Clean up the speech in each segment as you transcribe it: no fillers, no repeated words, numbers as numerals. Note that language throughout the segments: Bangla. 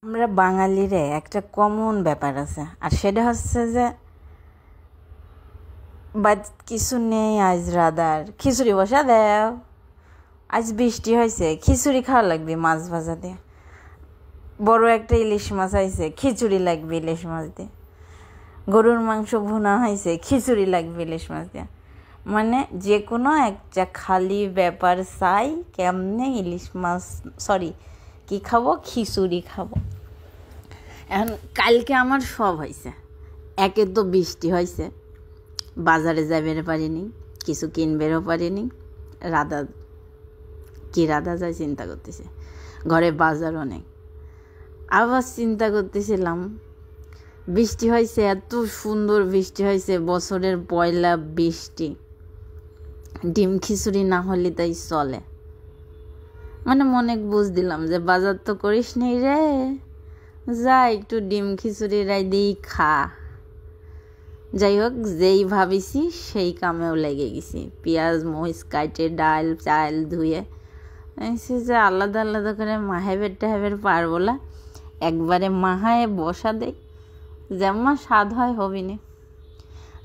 আমরা বাঙালিরে একটা কমন ব্যাপার আছে, আর সেটা হচ্ছে যে কিছু নেই, আজ রাদার খিচুড়ি বসা দেও, আজ বৃষ্টি হয়েছে খিচুড়ি খাওয়া লাগবে মাছ ভাজা দিয়ে, বড় একটা ইলিশ মাছ হয়েছে খিচুড়ি লাগবে ইলিশ মাছ দিয়ে, গরুর মাংস ভুনা হয়েছে খিচুড়ি লাগবে ইলিশ মাছ দিয়ে। মানে যে কোনো একটা খালি ব্যাপার চাই, কেমনে ইলিশ মাছ কি খাবো, খিচুড়ি খাবো। এখন কালকে আমার সব হয়েছে, একে তো বৃষ্টি হয়েছে, বাজারে যাবের পারিনি, কিছু কিনবেরও পারিনি। রাধা যায় চিন্তা করতেছে, ঘরে বাজারও নেই। আবার চিন্তা করতেছিলাম, বৃষ্টি হয়েছে, এত সুন্দর বৃষ্টি হয়েছে, বছরের পয়লা বৃষ্টি, ডিম খিচুড়ি না হলে তাই চলে। মানে মনে বুঝ দিলাম যে বাজার তো করিস নি রে, যা একটু ডিম খিচুড়ি রাই দিই খা। যাই হোক, যেই ভাবিছি সেই কামেও লেগে গেছি। পেঁয়াজ মরিচ কাটে, ডাল চাল ধুয়ে যে আলাদা আলাদা করে মাহেবের টাহেবের পারবো না, একবারে মাহায় বসা দেয়, যেমন স্বাদ হয় হবিনি।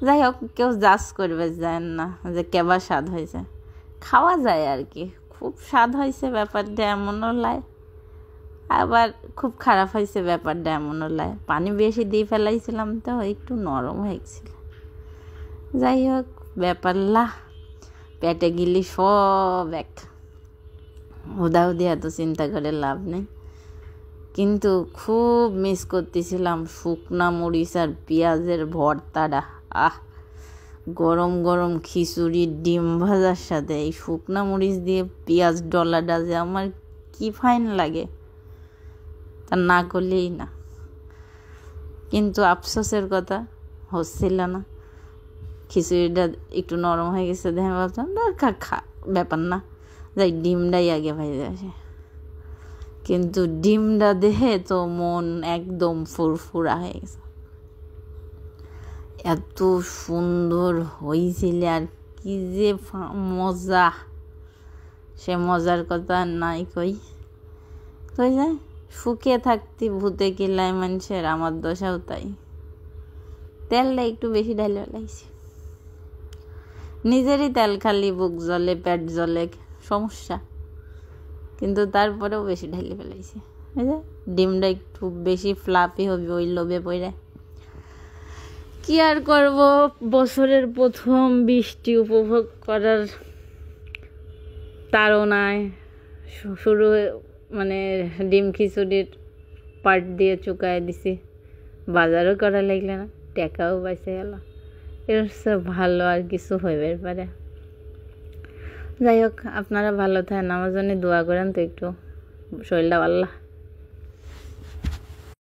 যাই হোক, কেউ জাজ করবে যায় না যে কেবা স্বাদ হয়েছে, খাওয়া যায় আর কি। খুব স্বাদ হয়েছে ব্যাপারটা এমনও লাই, আবার খুব খারাপ হয়েছে ব্যাপারটা এমনও লাই। পানি বেশি দিয়ে ফেলাইছিলাম তো একটু নরম হয়ে গেছিল। যাই হোক, ব্যাপার পেটে গিলি সব এক, হুদাহুদি এত চিন্তা করে লাভ নেই। কিন্তু খুব মিস করতেছিলাম শুকনা মরিচ আর পেঁয়াজের ভর্তাটা। গরম গরম খিচুড়ি ডিম ভাজার সাথে এই শুকনা মরিচ দিয়ে পেঁয়াজ ডলাটা যে আমার কি ফাইন লাগে, তা না করলেই না। কিন্তু আফসোসের কথা, হচ্ছিল না। খিচুড়িটা একটু নরম হয়ে গেছে, দেখে ভাবতাম খা ব্যাপার না, যাই ডিমটাই আগে ভেজে আসে। কিন্তু ডিমটা দেখে তো মন একদম ফুরফুরা হয়ে গেছে। এত সুন্দর হয়েছিল, আর কি যে মজা, সে মজার কথা নাই কই যায়। শুকিয়ে থাকতে ভূতে কিলাই মানুষের, আমার দশাও তাই। তেলটা একটু বেশি ঢালে লাগছে, নিজেরই তেল খালি, বুক জ্বলে পেট জ্বলে, সমস্যা। কিন্তু তারপরেও বেশি ঢালি ফেলাইছে। ডিমটা একটু বেশি ফ্লাপি হবে ওই লোভে পড়ে। কি আর করব, বছরের প্রথম বৃষ্টি উপভোগ করার তাড়নায় শুরু, মানে ডিম খিচুড়ির পাট দিয়ে চুকায় দিছি, বাজারও করা লাগলে না, টাকাও বাঁচে গেল। এর ভালো আর কিছু হইবে পারে। যাই হোক, আপনারা ভালো থাকেন, আমার জন্য দোয়া করেন তো একটু, শরীরটা ভালো।